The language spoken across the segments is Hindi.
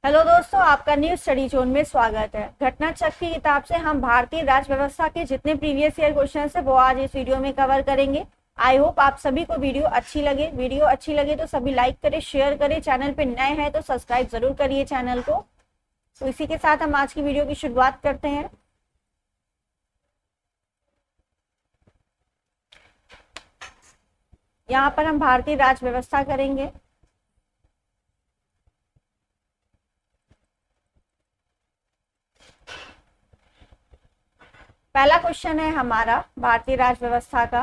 हेलो दोस्तों, आपका न्यू स्टडी जोन में स्वागत है। घटना चक्र की किताब से हम भारतीय राज्य व्यवस्था के जितने प्रीवियस ईयर क्वेश्चन है वो आज इस वीडियो में कवर करेंगे। आई होप आप सभी को वीडियो अच्छी लगे तो सभी लाइक करें, शेयर करें। चैनल पे नए हैं तो सब्सक्राइब जरूर करिए चैनल को। तो इसी के साथ हम आज की वीडियो की शुरुआत करते हैं। यहाँ पर हम भारतीय राज्य व्यवस्था करेंगे। पहला क्वेश्चन है हमारा भारतीय राज्य व्यवस्था का।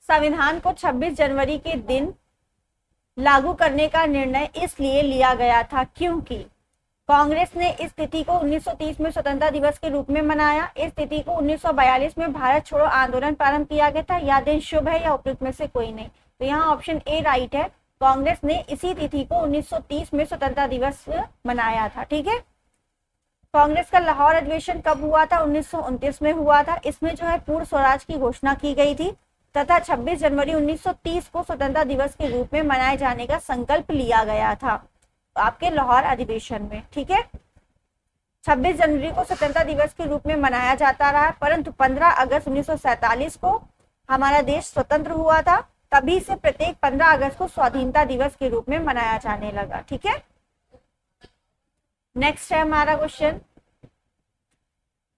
संविधान को 26 जनवरी के दिन लागू करने का निर्णय इसलिए लिया गया था क्योंकि कांग्रेस ने इस तिथि को 1930 में स्वतंत्रता दिवस के रूप में मनाया। इस तिथि को 1942 में भारत छोड़ो आंदोलन प्रारंभ किया गया था। यह दिन शुभ है या उपयुक्त में से कोई नहीं। तो यहाँ ऑप्शन ए राइट है। कांग्रेस ने इसी तिथि को 1930 में स्वतंत्रता दिवस मनाया था। ठीक है। कांग्रेस का लाहौर अधिवेशन कब हुआ था? 1929 में हुआ था। इसमें जो है पूर्ण स्वराज की घोषणा की गई थी तथा 26 जनवरी 1930 को स्वतंत्रता दिवस के रूप में मनाए जाने का संकल्प लिया गया था आपके लाहौर अधिवेशन में। ठीक है। 26 जनवरी को स्वतंत्रता दिवस के रूप में मनाया जाता रहा, परंतु 15 अगस्त 1947 को हमारा देश स्वतंत्र हुआ था। तभी से प्रत्येक 15 अगस्त को स्वाधीनता दिवस के रूप में मनाया जाने लगा। ठीक है। नेक्स्ट है हमारा क्वेश्चन,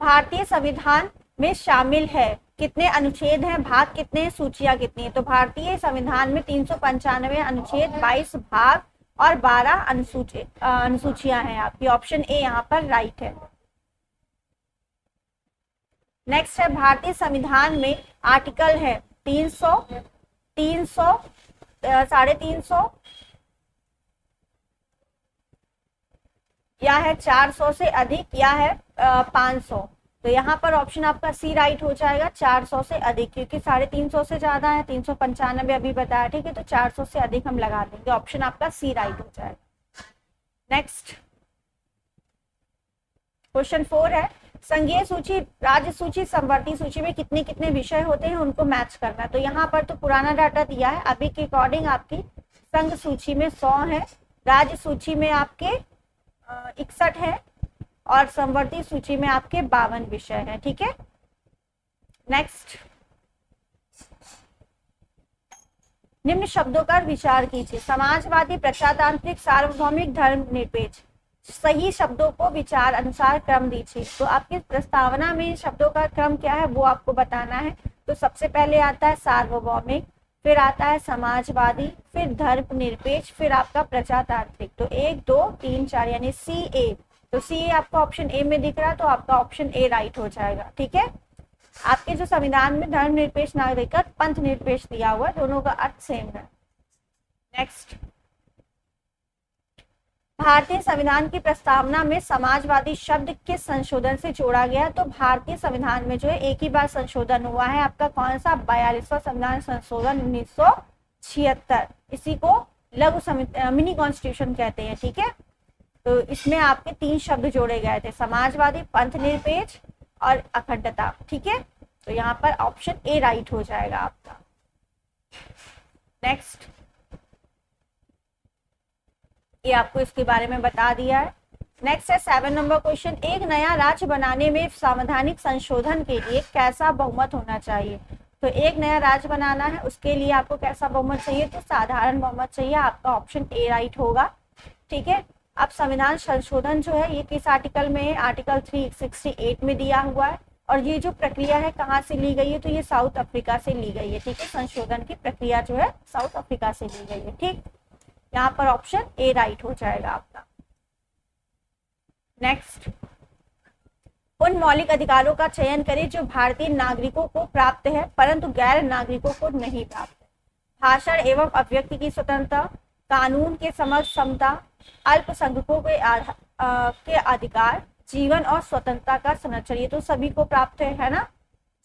भारतीय संविधान में शामिल है कितने अनुच्छेद हैं, भाग कितने हैं, सूचियां कितनी है? तो भारतीय संविधान में 395 अनुच्छेद, 22 भाग और 12 अनुसूचियां हैं आपकी। ऑप्शन ए यहाँ पर राइट है। नेक्स्ट है भारतीय संविधान में आर्टिकल है 300, 300, 350 या है 400 से अधिक या है 500। तो यहाँ पर ऑप्शन आपका सी राइट हो जाएगा, 400 से अधिक, क्योंकि 350 से ज्यादा है, 395 अभी बताया। ठीक है। तो 400 से अधिक हम लगा देंगे। ऑप्शन आपका सी राइट हो जाएगा। नेक्स्ट क्वेश्चन 4 है, संघीय सूची, राज्य सूची, समवर्ती सूची में कितने कितने विषय होते हैं उनको मैच करना। तो यहाँ पर तो पुराना डाटा दिया है, अभी के अकॉर्डिंग आपकी संघ सूची में 100 है, राज्य सूची में आपके 61 है और समवर्ती सूची में आपके 52 विषय हैं। ठीक है। नेक्स्ट, निम्न शब्दों का विचार कीजिए। समाजवादी, प्रजातांत्रिक, सार्वभौमिक, धर्मनिरपेक्ष। सही शब्दों को विचार अनुसार क्रम दीजिए। तो आपकी प्रस्तावना में शब्दों का क्रम क्या है वो आपको बताना है। तो सबसे पहले आता है सार्वभौमिक, फिर आता है समाजवादी, फिर धर्मनिरपेक्ष, फिर आपका प्रजातांत्रिक। तो 1 2 3 4 यानी सी ए। तो सी ए आपका ऑप्शन ए में दिख रहा है, तो आपका ऑप्शन ए राइट हो जाएगा। ठीक है। आपके जो संविधान में धर्मनिरपेक्ष नागरिक, पंथ निरपेक्ष दिया हुआ है, दोनों का अर्थ सेम है। नेक्स्ट, भारतीय संविधान की प्रस्तावना में समाजवादी शब्द किस संशोधन से जोड़ा गया? तो भारतीय संविधान में जो है एक ही बार संशोधन हुआ है आपका, कौन सा? 42वां संविधान संशोधन 1976। इसी को लघु मिनी कॉन्स्टिट्यूशन कहते हैं। ठीक है। तो इसमें आपके 3 शब्द जोड़े गए थे, समाजवादी, पंथ निरपेक्ष और अखंडता। ठीक है। तो यहाँ पर ऑप्शन ए राइट हो जाएगा आपका। नेक्स्ट, ये आपको इसके बारे में बता दिया है। नेक्स्ट है 7 नंबर क्वेश्चन, एक नया राज्य बनाने में संवैधानिक संशोधन के लिए कैसा बहुमत होना चाहिए? तो एक नया राज्य बनाना है, उसके लिए आपको कैसा बहुमत चाहिए? तो साधारण बहुमत चाहिए। आपका ऑप्शन ए राइट होगा। ठीक है। अब संविधान संशोधन जो है ये किस आर्टिकल में है? आर्टिकल 368 में दिया हुआ है। और ये जो प्रक्रिया है कहाँ से ली गई है? तो ये साउथ अफ्रीका से ली गई है। ठीक है। संशोधन की प्रक्रिया जो है साउथ अफ्रीका से ली गई है। ठीक, यहाँ पर ऑप्शन ए राइट हो जाएगा आपका। नेक्स्ट, उन मौलिक अधिकारों का चयन करें जो भारतीय नागरिकों को प्राप्त है परंतु गैर नागरिकों को नहीं प्राप्त है। भाषण एवं अभिव्यक्ति की स्वतंत्रता, कानून के समक्ष समता, अल्पसंख्यकों के अधिकार, जीवन और स्वतंत्रता का संरक्षण। ये तो सभी को प्राप्त है ना,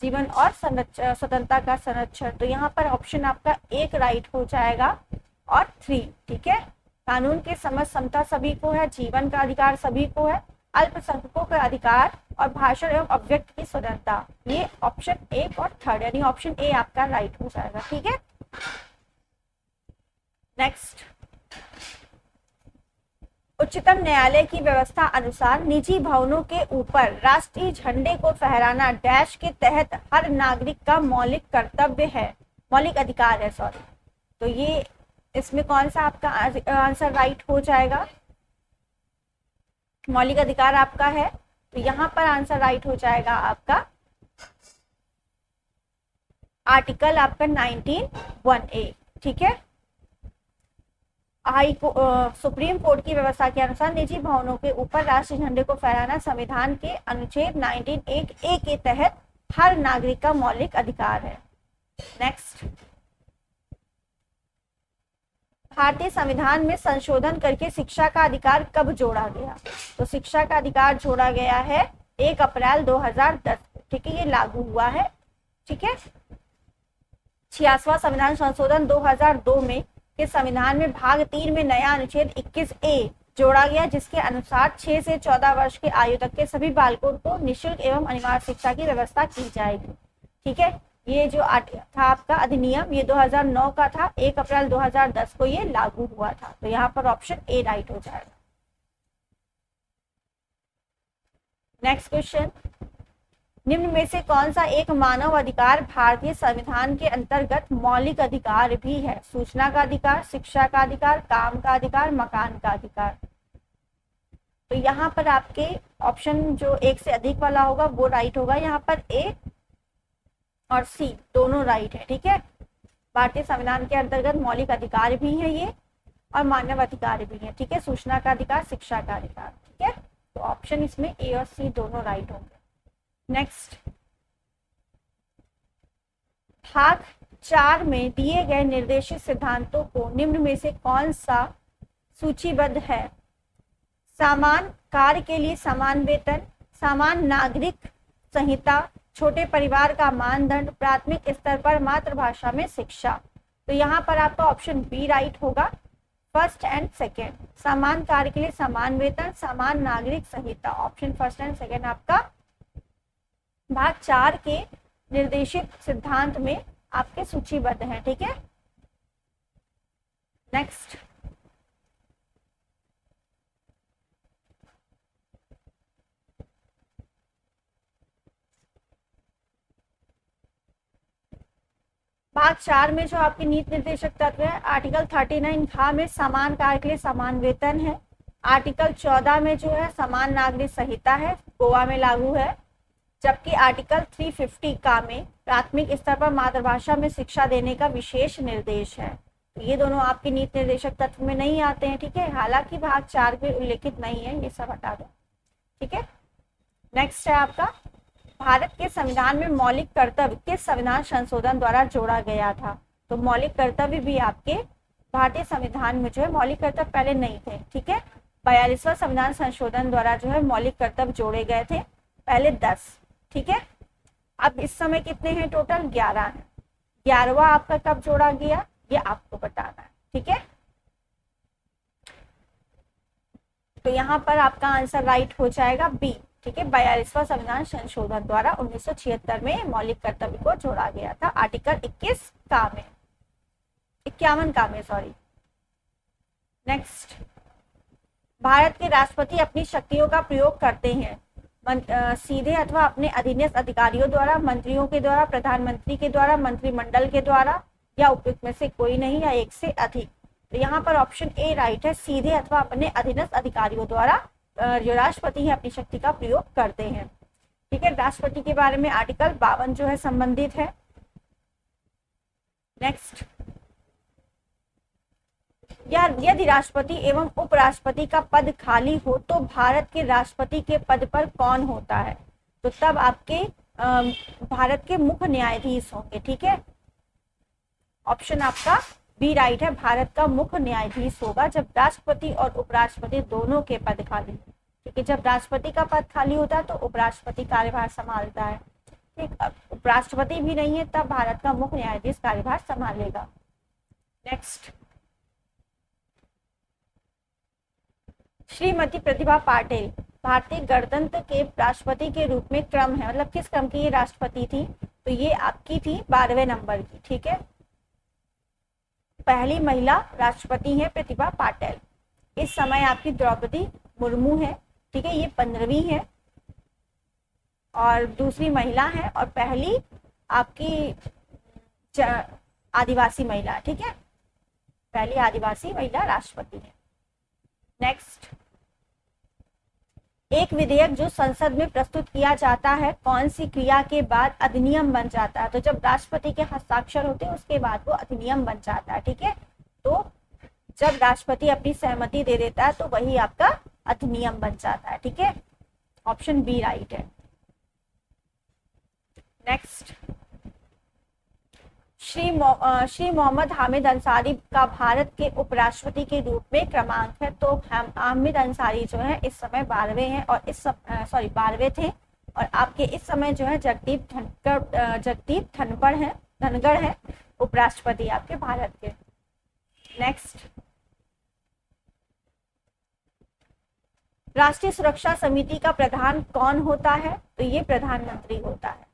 जीवन और स्वतंत्रता का संरक्षण। तो यहाँ पर ऑप्शन आपका एक राइट हो जाएगा और 3। ठीक है। कानून के समक्ष समता सभी को है, जीवन का अधिकार सभी को है, अल्पसंख्यकों का अधिकार और भाषण एवं अभिव्यक्ति की स्वतंत्रता। ये ऑप्शन 1 और 3 यानी ऑप्शन ए आपका राइट हो जाएगा। ठीक है। नेक्स्ट, उच्चतम न्यायालय की व्यवस्था अनुसार निजी भवनों के ऊपर राष्ट्रीय झंडे को फहराना डैश के तहत हर नागरिक का मौलिक कर्तव्य है, मौलिक अधिकार है, सॉरी। तो ये इसमें कौन सा आपका आंसर राइट हो जाएगा? मौलिक अधिकार आपका है, तो यहां पर आंसर राइट हो जाएगा आपका आर्टिकल आपका 19(1)(a), ठीक है। सुप्रीम कोर्ट की व्यवस्था के अनुसार निजी भवनों के ऊपर राष्ट्रीय झंडे को फहराना संविधान के अनुच्छेद 19(1)(a) के तहत हर नागरिक का मौलिक अधिकार है। नेक्स्ट, भारतीय संविधान में संशोधन करके शिक्षा का अधिकार कब जोड़ा गया? तो शिक्षा का अधिकार जोड़ा गया है 1 अप्रैल 2010, ठीक है, ये लागू हुआ है, ठीक है। 86वां संविधान संशोधन 2002 में के संविधान में भाग 3 में नया अनुच्छेद 21(a) जोड़ा गया, जिसके अनुसार 6 से 14 वर्ष की आयु तक के सभी बालकों को निःशुल्क एवं अनिवार्य शिक्षा की व्यवस्था की जाएगी, ठीक है। ये जो था आपका अधिनियम, ये 2009 का था, 1 अप्रैल 2010 को ये लागू हुआ था। तो यहाँ पर ऑप्शन ए राइट हो जाएगा। नेक्स्ट क्वेश्चन, निम्न में से कौन सा एक मानव अधिकार भारतीय संविधान के अंतर्गत मौलिक अधिकार भी है? सूचना का अधिकार, शिक्षा का अधिकार, काम का अधिकार, मकान का अधिकार। तो यहाँ पर आपके ऑप्शन जो एक से अधिक वाला होगा वो राइट होगा। यहाँ पर ए और सी दोनों राइट है, ठीक है। भारतीय संविधान के अंतर्गत मौलिक अधिकार भी है ये और मानव अधिकार भी है, ठीक है। सूचना का अधिकार, शिक्षा का अधिकार, ठीक है। तो ऑप्शन इसमें ए और सी दोनों राइट होंगे। नेक्स्ट, भाग 4 में दिए गए निर्देशित सिद्धांतों को निम्न में से कौन सा सूचीबद्ध है? समान कार्य के लिए समान वेतन, समान नागरिक संहिता, छोटे परिवार का मानदंड, प्राथमिक स्तर पर मातृभाषा में शिक्षा। तो यहाँ पर आपका ऑप्शन बी राइट होगा, फर्स्ट एंड सेकेंड। समान कार्य के लिए समान वेतन, समान नागरिक संहिता, ऑप्शन फर्स्ट एंड सेकेंड आपका भाग 4 के निर्देशित सिद्धांत में आपके सूचीबद्ध है, ठीक है। नेक्स्ट, भाग 4 में जो आपके नीति निर्देशक तत्व है, आर्टिकल 39 खा में समान कार्य के लिए समान वेतन है। आर्टिकल 14 में जो है समान नागरिक संहिता है, गोवा में लागू है। जबकि आर्टिकल 350 का में प्राथमिक स्तर पर मातृभाषा में शिक्षा देने का विशेष निर्देश है। तो ये दोनों आपके नीति निर्देशक तत्व में नहीं आते हैं, ठीक है। हालांकि भाग 4 में उल्लेखित नहीं है, ये सब हटा दो, ठीक है। नेक्स्ट है आपका, भारत के संविधान में मौलिक कर्तव्य किस संविधान संशोधन द्वारा जोड़ा गया था? तो मौलिक कर्तव्य भी आपके भारतीय संविधान में जो है मौलिक कर्तव्य पहले नहीं थे, ठीक है। 42वां संविधान संशोधन द्वारा जो है मौलिक कर्तव्य जोड़े गए थे, पहले 10, ठीक है। अब इस समय कितने हैं? टोटल 11 हैं। 11वां आपका कब जोड़ा गया ये आपको बताना है, ठीक है। तो यहाँ पर आपका आंसर राइट हो जाएगा बी, ठीक है। 42वां संविधान संशोधन द्वारा 1976 में मौलिक कर्तव्य को जोड़ा गया था, आर्टिकल 21 का में, 51 का में, सॉरी। नेक्स्ट, भारत के राष्ट्रपति अपनी शक्तियों का प्रयोग करते हैं सीधे अथवा अपने अधीनस्थ अधिकारियों द्वारा, मंत्रियों के द्वारा, प्रधानमंत्री के द्वारा, मंत्रिमंडल के द्वारा, या उपयुक्त में से कोई नहीं, या एक से अधिक। तो यहाँ पर ऑप्शन ए राइट है, सीधे अथवा अपने अधीनस्थ अधिकारियों द्वारा जो राष्ट्रपति है अपनी शक्ति का प्रयोग करते हैं, ठीक है। राष्ट्रपति के बारे में आर्टिकल 52 जो है संबंधित है। नेक्स्ट, यदि राष्ट्रपति एवं उपराष्ट्रपति का पद खाली हो तो भारत के राष्ट्रपति के पद पर कौन होता है? तो तब आपके भारत के मुख्य न्यायाधीश होंगे, ठीक है। ऑप्शन आपका बी राइट है, भारत का मुख्य न्यायाधीश होगा जब राष्ट्रपति और उपराष्ट्रपति दोनों के पद खाली, ठीक है। जब राष्ट्रपति का पद खाली होता है तो उपराष्ट्रपति कार्यभार संभालता है, ठीक। उपराष्ट्रपति भी नहीं है तब भारत का मुख्य न्यायाधीश कार्यभार संभालेगा। नेक्स्ट, श्रीमती प्रतिभा पाटिल भारतीय गणतंत्र के राष्ट्रपति के रूप में क्रम है, मतलब किस क्रम की ये राष्ट्रपति थी? तो ये आपकी थी 12वें नंबर की, ठीक है। पहली महिला राष्ट्रपति है प्रतिभा पाटिल। इस समय आपकी द्रौपदी मुर्मू है, ठीक है, ये 15वीं है और दूसरी महिला है और पहली आपकी आदिवासी महिला, ठीक है, पहली आदिवासी महिला राष्ट्रपति है। नेक्स्ट, एक विधेयक जो संसद में प्रस्तुत किया जाता है कौन सी क्रिया के बाद अधिनियम बन जाता है? तो जब राष्ट्रपति के हस्ताक्षर होते हैं उसके बाद वो अधिनियम बन जाता है, ठीक है। तो जब राष्ट्रपति अपनी सहमति दे देता है तो वही आपका अधिनियम बन जाता है, ठीक है। ऑप्शन बी राइट है। नेक्स्ट, श्री मोहम्मद हामिद अंसारी का भारत के उपराष्ट्रपति के रूप में क्रमांक है? तो हामिद अंसारी जो है इस समय 12वें हैं और 12वें थे और आपके इस समय जो है जगदीप धनगढ़ है उपराष्ट्रपति आपके भारत के। नेक्स्ट, राष्ट्रीय सुरक्षा समिति का प्रधान कौन होता है? तो ये प्रधानमंत्री होता है।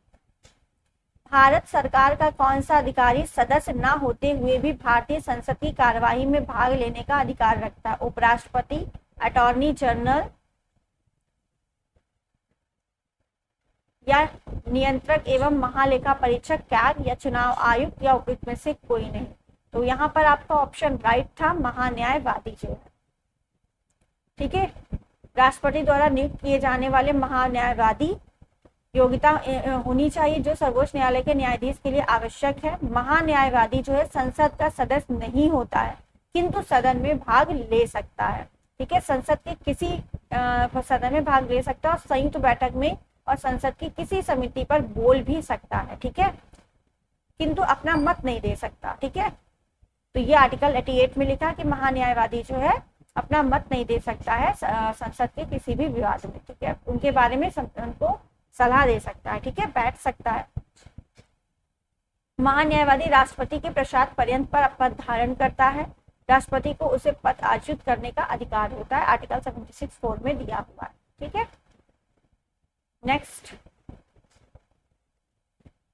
भारत सरकार का कौन सा अधिकारी सदस्य न होते हुए भी भारतीय संसद की कार्यवाही में भाग लेने का अधिकार रखता है? उपराष्ट्रपति, अटॉर्नी जनरल या नियंत्रक एवं महालेखा परीक्षक कैग या चुनाव आयुक्त या उपयुक्त में से कोई नहीं? तो यहाँ पर आपका ऑप्शन राइट था, महान्यायवादी जो है, ठीक है। राष्ट्रपति द्वारा नियुक्त किए जाने वाले महान्यायवादी योग्यता होनी चाहिए जो सर्वोच्च न्यायालय के न्यायाधीश के लिए आवश्यक है। महान्यायवादी जो है संसद का सदस्य नहीं होता है किंतु सदन में भाग ले सकता है, ठीक है। संसद के किसी सदन में भाग ले सकता है और संयुक्त बैठक में और संसद की किसी समिति पर बोल भी सकता है, ठीक है, किंतु अपना मत नहीं दे सकता, ठीक है। तो ये आर्टिकल 88 में लिखा कि महान्यायवादी जो है अपना मत नहीं दे सकता है संसद के किसी भी विवाद में, ठीक है, उनके बारे में उनको सलाह दे सकता है, ठीक है, बैठ सकता है। महान्यायवादी राष्ट्रपति के प्रसाद पर्यंत पर पद धारण करता है। राष्ट्रपति को उसे पद अर्जित करने का अधिकार होता है, आर्टिकल 76(4) में दिया हुआ है, ठीक है। नेक्स्ट,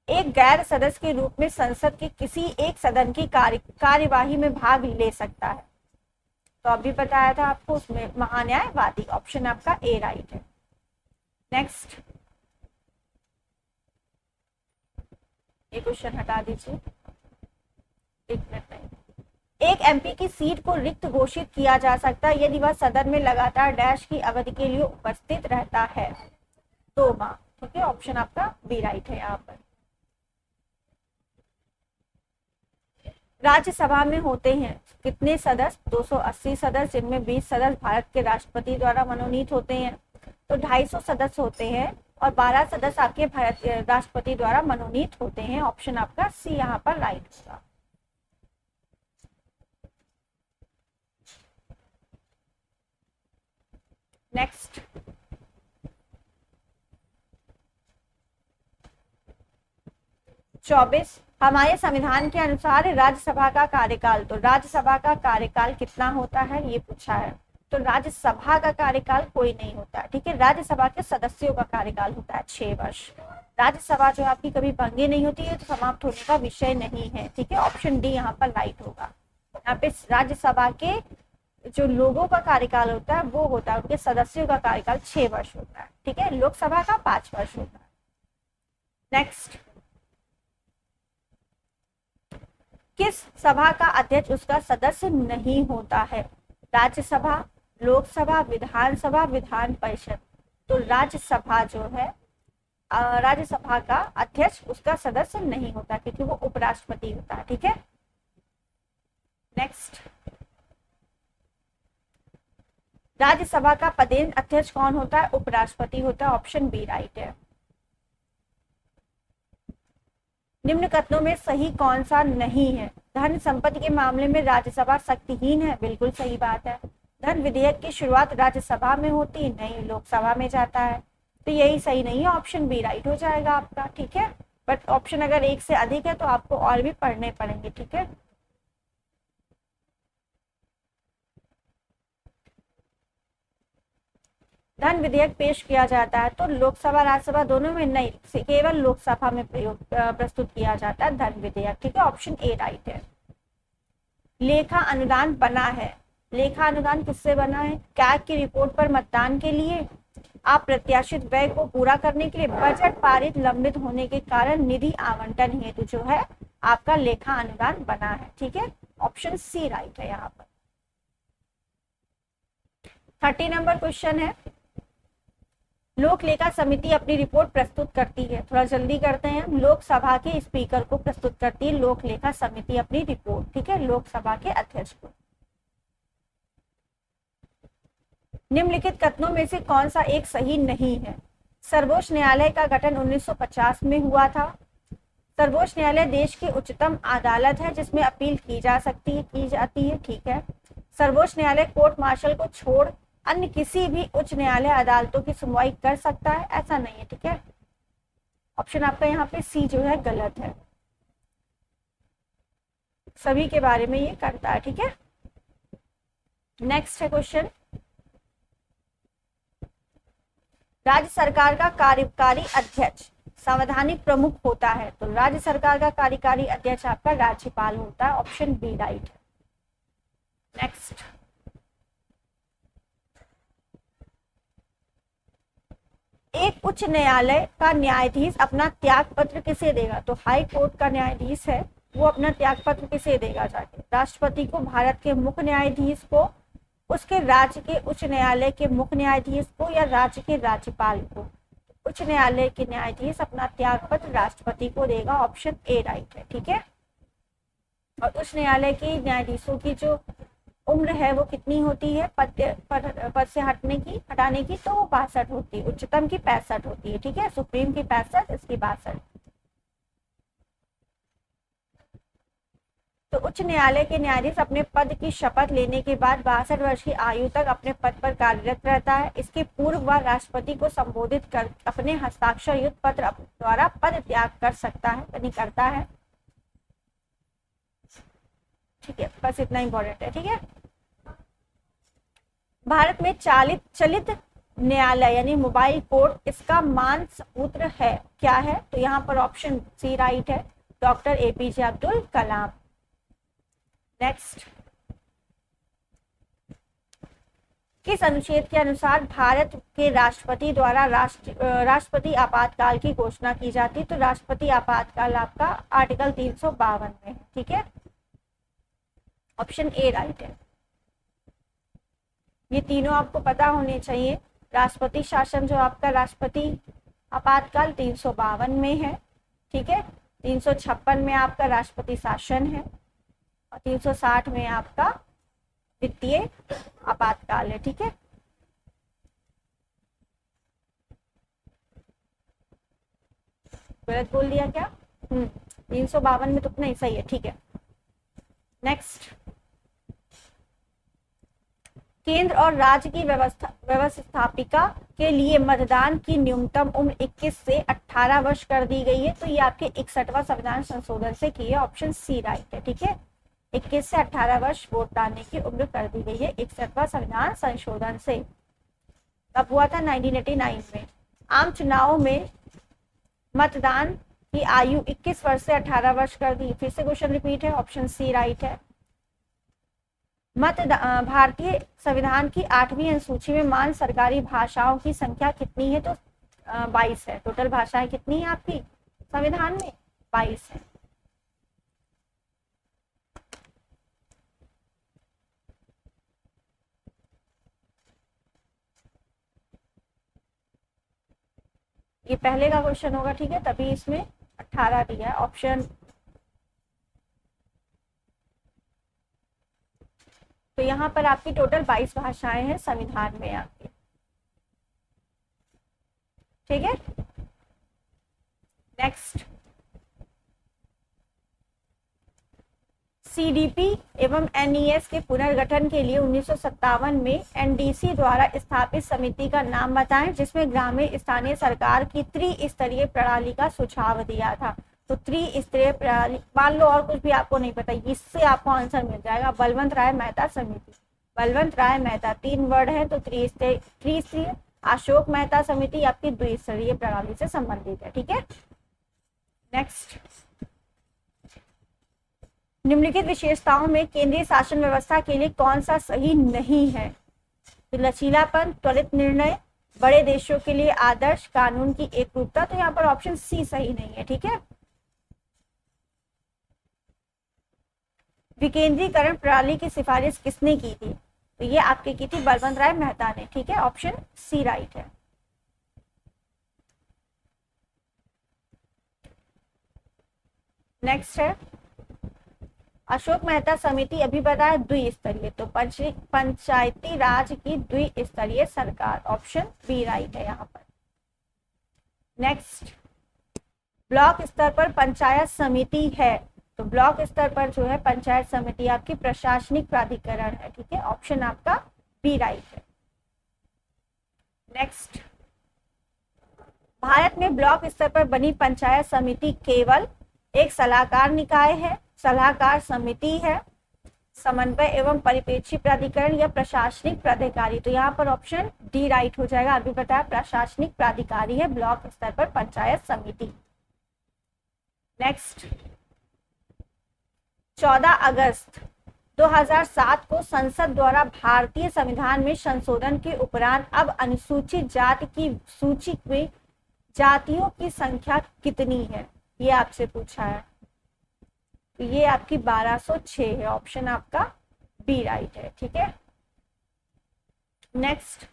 एक गैर सदस्य के रूप में संसद के किसी एक सदन की कार्यवाही में भाग ले सकता है? तो अभी बताया था आपको, उसमें महान्यायवादी, ऑप्शन आपका ए राइट है। नेक्स्ट, ये क्वेश्चन हटा दीजिए, एक मिनट में। एक एमपी की सीट को रिक्त घोषित किया जा सकता है यदि वह सदन में लगातार डैश की अवधि के लिए उपस्थित रहता है? 2 माह, ठीक है, ऑप्शन आपका बी राइट है। यहाँ पर राज्यसभा में होते हैं कितने सदस्य? 280 सदस्य, जिनमें 20 सदस्य भारत के राष्ट्रपति द्वारा मनोनीत होते हैं। तो 250 सदस्य होते हैं और 12 सदस्य आपके भारत राष्ट्रपति द्वारा मनोनीत होते हैं। ऑप्शन आपका सी यहाँ पर राइट होगा। नेक्स्ट, चौबीस, हमारे संविधान के अनुसार राज्यसभा का कार्यकाल, तो राज्यसभा का कार्यकाल कितना होता है ये पूछा है। तो राज्यसभा का कार्यकाल कोई नहीं होता, ठीक है। राज्यसभा के सदस्यों का कार्यकाल होता है 6 वर्ष। राज्यसभा जो आपकी कभी भंगी नहीं होती है, तो समाप्त होने का विषय नहीं है, ठीक है। ऑप्शन डी यहाँ पर राइट होगा। यहाँ पे राज्यसभा के जो लोगों का कार्यकाल होता है वो होता है, उनके सदस्यों का कार्यकाल 6 वर्ष होता है, ठीक है। लोकसभा का 5 वर्ष होता है। नेक्स्ट, किस सभा का अध्यक्ष उसका सदस्य नहीं होता है? राज्यसभा, लोकसभा, विधानसभा, विधान परिषद। तो राज्यसभा जो है, राज्यसभा का अध्यक्ष उसका सदस्य नहीं होता क्योंकि वो उपराष्ट्रपति होता है, ठीक है। नेक्स्ट, राज्यसभा का पदेन अध्यक्ष कौन होता है? उपराष्ट्रपति होता है। ऑप्शन बी राइट है। निम्न कथनों में सही कौन सा नहीं है? धन संपत्ति के मामले में राज्यसभा शक्तिहीन है, बिल्कुल सही बात है। धन विधेयक की शुरुआत राज्यसभा में होती नहीं, लोकसभा में जाता है, तो यही सही नहीं है। ऑप्शन बी राइट हो जाएगा आपका, ठीक है। बट ऑप्शन अगर एक से अधिक है तो आपको और भी पढ़ने पड़ेंगे, ठीक है। धन विधेयक पेश किया जाता है तो लोकसभा राज्यसभा दोनों में नहीं, केवल लोकसभा में प्रस्तुत किया जाता है धन विधेयक, ठीक है। ऑप्शन ए राइट है। लेखा अनुदान बना है लेखा अनुदान किससे बना है? कैग की रिपोर्ट पर मतदान के लिए, अप्रत्याशित व्यय को पूरा करने के लिए, बजट पारित लंबित होने के कारण निधि आवंटन हेतु जो है आपका लेखा अनुदान बना है। ठीक है, ऑप्शन सी राइट है यहाँ पर। 30 नंबर क्वेश्चन है, लोक लेखा समिति अपनी रिपोर्ट प्रस्तुत करती है, थोड़ा जल्दी करते हैं, लोकसभा के स्पीकर को प्रस्तुत करती है लोक लेखा समिति अपनी रिपोर्ट। ठीक है, लोकसभा के अध्यक्ष को। निम्नलिखित कथनों में से कौन सा एक सही नहीं है? सर्वोच्च न्यायालय का गठन 1950 में हुआ था। सर्वोच्च न्यायालय देश की उच्चतम अदालत है जिसमें अपील की जाती है। ठीक है, सर्वोच्च न्यायालय कोर्ट मार्शल को छोड़ अन्य किसी भी उच्च न्यायालय अदालतों की सुनवाई कर सकता है, ऐसा नहीं है। ठीक है, ऑप्शन आपका यहाँ पे सी जो है गलत है, सभी के बारे में ये करता है। ठीक है, नेक्स्ट है क्वेश्चन, राज्य सरकार का कार्यकारी अध्यक्ष संवैधानिक प्रमुख होता है, तो राज्य सरकार का कार्यकारी अध्यक्ष आपका राज्यपाल होता है, ऑप्शन बी राइट है। नेक्स्ट, एक उच्च न्यायालय का न्यायाधीश अपना त्याग पत्र किसे देगा? तो हाई कोर्ट का न्यायाधीश है वो अपना त्याग पत्र किसे देगा? जाके राष्ट्रपति को, भारत के मुख्य न्यायाधीश को, उसके राज्य के उच्च न्यायालय के मुख्य न्यायाधीश को, या राज्य के राज्यपाल को? उच्च न्यायालय के न्यायाधीश अपना त्याग पत्र राष्ट्रपति को देगा, ऑप्शन ए राइट है। ठीक है, और उच्च न्यायालय के न्यायाधीशों की जो उम्र है वो कितनी होती है पद से हटाने की, तो वो 62 होती है। उच्चतम की 65 होती है। ठीक है, सुप्रीम की 65, इसकी 62। तो उच्च न्यायालय के न्यायाधीश अपने पद की शपथ लेने के बाद 62 वर्ष की आयु तक अपने पद पर कार्यरत रहता है। इसके पूर्व वह राष्ट्रपति को संबोधित कर अपने हस्ताक्षर युक्त पत्र द्वारा पद त्याग कर सकता है, यानी करता है। ठीक है, बस इतना इंपॉर्टेंट है। ठीक है, भारत में चलित न्यायालय यानी मोबाइल कोर्ट, इसका मान सूत्र है, क्या है? तो यहाँ पर ऑप्शन सी राइट है, doctor APJ Abdul Kalam. Next, किस अनुच्छेद के अनुसार भारत के राष्ट्रपति द्वारा राष्ट्रपति आपातकाल की घोषणा की जाती? तो राष्ट्रपति आपातकाल आपका आर्टिकल 352 में है। ठीक है, ऑप्शन ए राइट है। ये तीनों आपको पता होने चाहिए। राष्ट्रपति शासन जो आपका राष्ट्रपति आपातकाल 352 में है। ठीक है, 356 में आपका राष्ट्रपति शासन है और 360 में आपका वित्तीय आपातकाल है। ठीक है, गलत बोल दिया क्या? 352 में तो नहीं सही है। ठीक है, नेक्स्ट, केंद्र और राज्य की व्यवस्थापिका के लिए मतदान की न्यूनतम उम्र 21 से 18 वर्ष कर दी गई है। तो ये आपके 61वां संविधान संशोधन से की है, ऑप्शन सी राइट है। ठीक है, 21 से 18 वर्ष वोट डालने की उम्र कर दी गई है 61वां संविधान संशोधन से। कब हुआ था? 1989 में। आम चुनाव में मतदान की आयु 21 वर्ष से 18 वर्ष कर दी। फिर से क्वेश्चन रिपीट है, ऑप्शन सी राइट है। भारतीय संविधान की 8वीं अनुसूची में मान सरकारी भाषाओं की संख्या कितनी है? तो 22 है। टोटल भाषाएं कितनी है आपकी संविधान में? 22 है। ये पहले का क्वेश्चन होगा। ठीक है, तभी इसमें 18 दिया है ऑप्शन। तो यहाँ पर आपकी टोटल 22 भाषाएं हैं संविधान में आपके। ठीक है, नेक्स्ट, सीडीपी एवं एनईएस के पुनर्गठन के लिए 1957 में एनडीसी द्वारा स्थापित समिति का नाम बताएं जिसमें ग्रामीण स्थानीय सरकार की त्रिस्तरीय प्रणाली का सुझाव दिया था। तो त्रिस्तरीय प्रणाली, मान लो और कुछ भी आपको नहीं पता, इससे आपको आंसर मिल जाएगा। बलवंत राय मेहता समिति, बलवंत राय मेहता 3 वर्ड है तो त्रिस्तरीय। अशोक मेहता समिति आपकी द्विस्तरीय प्रणाली से संबंधित है। ठीक है, नेक्स्ट, निम्नलिखित विशेषताओं में केंद्रीय शासन व्यवस्था के लिए कौन सा सही नहीं है? तो लचीलापन, त्वरित निर्णय, बड़े देशों के लिए आदर्श, कानून की एकरूपता। तो यहाँ पर ऑप्शन सी सही नहीं है। ठीक है, विकेंद्रीकरण प्रणाली की सिफारिश किसने की थी? तो ये आपके की थी बलवंत राय मेहता ने। ठीक है, ऑप्शन सी राइट है। नेक्स्ट है अशोक मेहता समिति अभी बताया द्विस्तरीय, तो पंचायती राज की द्विस्तरीय सरकार, ऑप्शन बी राइट है यहाँ पर। नेक्स्ट, ब्लॉक स्तर पर पंचायत समिति है, तो ब्लॉक स्तर पर जो है पंचायत समिति आपकी प्रशासनिक प्राधिकरण है। ठीक है, ऑप्शन आपका बी राइट है। नेक्स्ट, भारत में ब्लॉक स्तर पर बनी पंचायत समिति केवल एक सलाहकार निकाय है, सलाहकार समिति है, समन्वय एवं परिप्रेक्षी प्राधिकरण या प्रशासनिक प्राधिकारी। तो यहाँ पर ऑप्शन डी राइट हो जाएगा। अभी बताया प्रशासनिक प्राधिकारी है ब्लॉक स्तर पर पंचायत समिति। नेक्स्ट, 14 अगस्त 2007 को संसद द्वारा भारतीय संविधान में संशोधन के उपरांत अब अनुसूचित जाति की सूची में जातियों की संख्या कितनी है? ये आपसे पूछा है। तो ये आपकी 1206 है, ऑप्शन आपका बी राइट है। ठीक है, नेक्स्ट,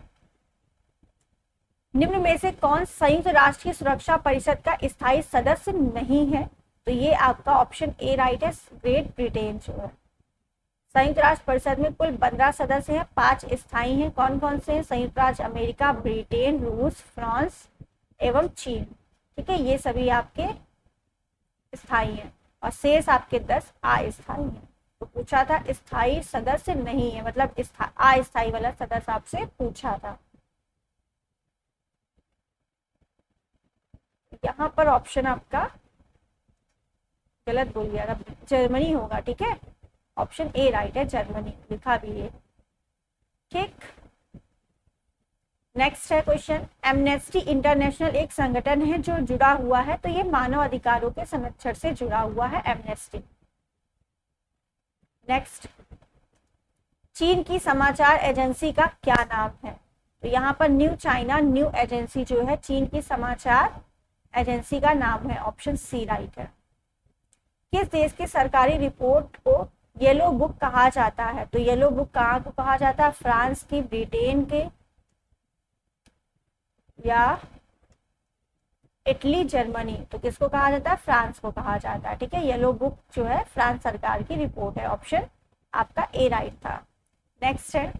निम्न में से कौन संयुक्त राष्ट्र की सुरक्षा परिषद का स्थायी सदस्य नहीं है? तो ये आपका ऑप्शन ए राइट है, ग्रेट ब्रिटेन जो है। संयुक्त राष्ट्र परिषद में कुल 15 सदस्य हैं, 5 स्थायी हैं। कौन कौन से हैं? संयुक्त राज्य अमेरिका, ब्रिटेन, रूस, फ्रांस एवं चीन। ठीक है, ये सभी आपके स्थायी हैं और शेष आपके 10 अस्थायी हैं। तो पूछा था स्थायी सदस्य नहीं है, मतलब अस्थायी वाला सदस्य आपसे पूछा था। यहाँ पर ऑप्शन आपका गलत बोल गया था, जर्मनी होगा। ठीक है, ऑप्शन ए राइट है, जर्मनी लिखा भी है। ठीक, नेक्स्ट है क्वेश्चन, एमनेस्टी इंटरनेशनल एक संगठन है जो जुड़ा हुआ है, तो ये मानव अधिकारों के संरक्षण से जुड़ा हुआ है एमनेस्टी। नेक्स्ट, चीन की समाचार एजेंसी का क्या नाम है? तो यहाँ पर न्यू चाइना न्यू एजेंसी जो है चीन की समाचार एजेंसी का नाम है, ऑप्शन सी राइट है। किस देश की सरकारी रिपोर्ट को येलो बुक कहा जाता है? तो येलो बुक कहाँ को कहा जाता है? फ्रांस की, ब्रिटेन के या इटली, जर्मनी। तो किसको कहा जाता है? फ्रांस को कहा जाता है। ठीक है, येलो बुक जो है फ्रांस सरकार की रिपोर्ट है, ऑप्शन आपका ए राइट था। नेक्स्ट है,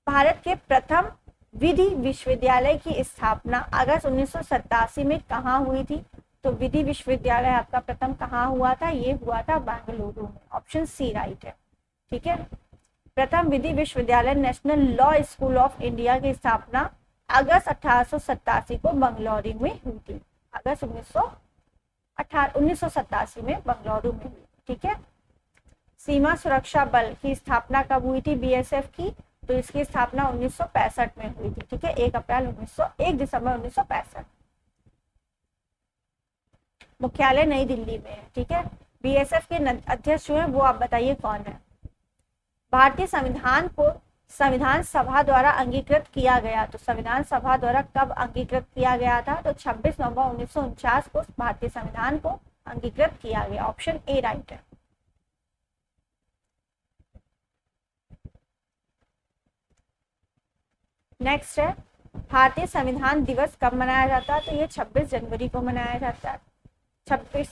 भारत के प्रथम विधि विश्वविद्यालय की स्थापना अगस्त 1987 में कहाँ हुई थी? तो विधि विश्वविद्यालय आपका प्रथम कहाँ हुआ था? ये हुआ था बेंगलुरु में, ऑप्शन सी राइट है। ठीक है, प्रथम विधि विश्वविद्यालय national law school of India की स्थापना अगस्त 1887 को बंगलौर में हुई थी। अगस्त 1987 में बंगलुरु में हुई। ठीक है, सीमा सुरक्षा बल की स्थापना कब हुई थी? बीएसएफ की, तो इसकी स्थापना 1965 में हुई थी। ठीक है, 1 दिसंबर 1965। मुख्यालय नई दिल्ली में है। ठीक है, बीएसएफ के अध्यक्ष जो है वो आप बताइए कौन है? भारतीय संविधान को संविधान सभा द्वारा अंगीकृत किया गया, तो संविधान सभा द्वारा कब अंगीकृत किया गया था? तो 26 नवंबर 1949 को भारतीय संविधान को अंगीकृत किया गया, ऑप्शन ए राइट है। नेक्स्ट है, भारतीय संविधान दिवस कब मनाया जाता है? तो ये 26 जनवरी को मनाया जाता है। 26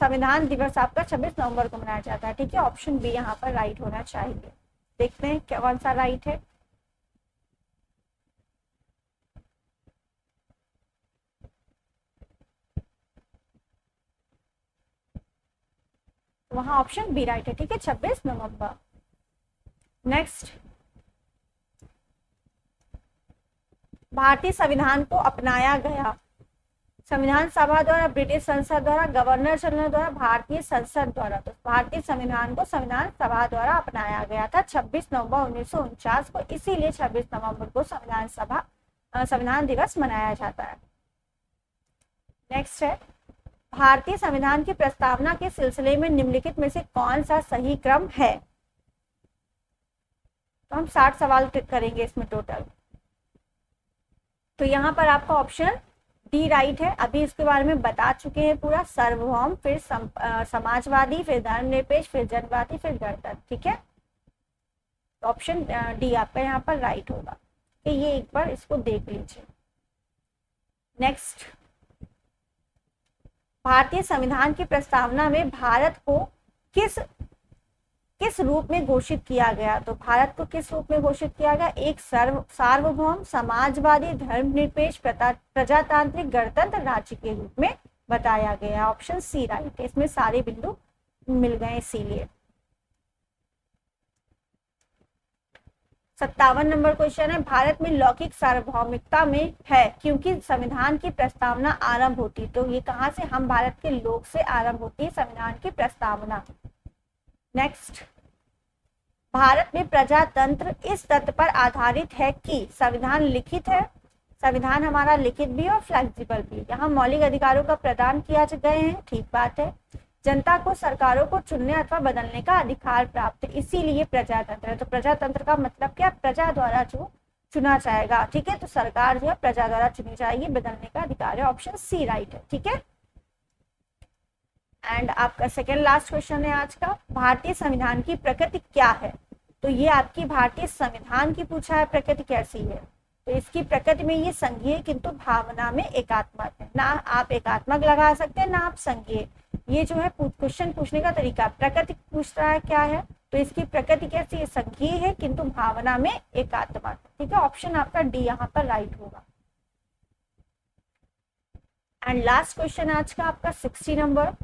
संविधान दिवस आपका 26 नवंबर को मनाया जाता है। ठीक है, ऑप्शन बी यहाँ पर राइट होना चाहिए। देखते हैं क्या कौन सा राइट है। वहां ऑप्शन बी राइट है। ठीक है, 26 नवंबर। नेक्स्ट, भारतीय संविधान को अपनाया गया संविधान सभा द्वारा, ब्रिटिश संसद द्वारा, गवर्नर जनरल द्वारा, भारतीय संसद द्वारा। तो भारतीय संविधान को संविधान सभा द्वारा अपनाया गया था 26 नवंबर 1949 को, इसीलिए 26 नवंबर को संविधान दिवस मनाया जाता है। नेक्स्ट है, भारतीय संविधान की प्रस्तावना के सिलसिले में निम्नलिखित में से कौन सा सही क्रम है? तो हम 60 सवाल करेंगे इसमें टोटल। तो यहाँ पर आपका ऑप्शन डी राइट है। अभी इसके बारे में बता चुके हैं पूरा, सार्वभौम, फिर समाजवादी, फिर धर्मनिरपेक्ष, फिर जनवादी, फिर गणतंत्र। ठीक है, ऑप्शन डी आपका यहाँ पर राइट होगा। कि ये एक बार इसको देख लीजिए। नेक्स्ट, भारतीय संविधान की प्रस्तावना में भारत को किस रूप में घोषित किया गया? तो भारत को किस रूप में घोषित किया गया? एक सार्वभौम, समाजवादी, धर्मनिरपेक्ष, प्रजातांत्रिक, गणतंत्र राज्य के रूप में बताया गया। ऑप्शन सी राइट है। इसमें सारे बिंदु मिल गए इसीलिए। 57 नंबर क्वेश्चन है, भारत में लौकिक सार्वभौमिकता में है क्योंकि संविधान की प्रस्तावना आरंभ होती। तो ये कहाँ से? हम भारत के लोक से आरंभ होती है संविधान की प्रस्तावना। नेक्स्ट, भारत में प्रजातंत्र इस तथ्य पर आधारित है कि संविधान लिखित है। संविधान हमारा लिखित भी और फ्लेक्सिबल भी। यहाँ मौलिक अधिकारों का प्रदान किया गए हैं, ठीक बात है। जनता को सरकारों को चुनने अथवा बदलने का अधिकार प्राप्त है, इसीलिए प्रजातंत्र है। तो प्रजातंत्र का मतलब क्या? प्रजा द्वारा जो चुना जाएगा। ठीक है, तो सरकार जो है प्रजा द्वारा चुनी जाएगी, बदलने का अधिकार है। ऑप्शन सी राइट है। ठीक है, एंड आपका सेकेंड लास्ट क्वेश्चन है आज का, भारतीय संविधान की प्रकृति क्या है? तो ये आपकी भारतीय संविधान की पूछा है, प्रकृति कैसी है? तो इसकी प्रकृति में ये संघीय किंतु भावना में एकात्मक है। ना आप एकात्मक लगा सकते हैं, ना आप संघीय। ये जो है क्वेश्चन पूछने का तरीका, प्रकृति पूछ रहा है क्या है, तो इसकी प्रकृति कैसी है? संघीय है किंतु भावना में एकात्मक। ठीक है, ऑप्शन आपका डी यहाँ पर राइट होगा। एंड लास्ट क्वेश्चन आज का आपका 60 नंबर,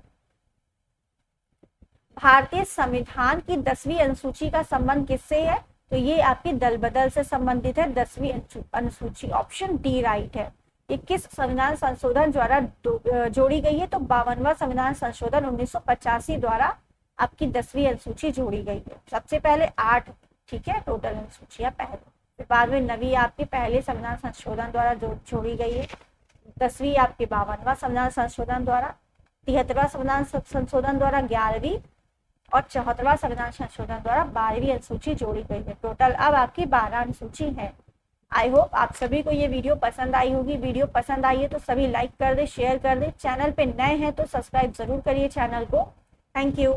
भारतीय संविधान की 10वीं अनुसूची का संबंध किससे है? तो ये आपकी दल बदल से संबंधित है, 10वीं अनुसूची। ऑप्शन डी राइट है। ये किस संविधान संशोधन द्वारा जोड़ी गई है? तो 52वां संविधान संशोधन 1985 द्वारा आपकी 10वीं अनुसूची जोड़ी गई है। सबसे पहले 8, ठीक है, टोटल अनुसूचियां पहले, फिर बाद में 9वीं आपके पहले संविधान संशोधन द्वारा जोड़ी गई है, 10वीं आपके 52वां संविधान संशोधन द्वारा, 73वां संविधान संशोधन द्वारा 11वीं और 74वां संविधान संशोधन द्वारा 12वीं अनुसूची जोड़ी गई है। टोटल अब आपकी 12 अनुसूची है। आई होप आप सभी को ये वीडियो पसंद आई होगी। वीडियो पसंद आई है तो सभी लाइक कर दे, शेयर कर दे। चैनल पे नए हैं तो सब्सक्राइब जरूर करिए चैनल को। Thank you.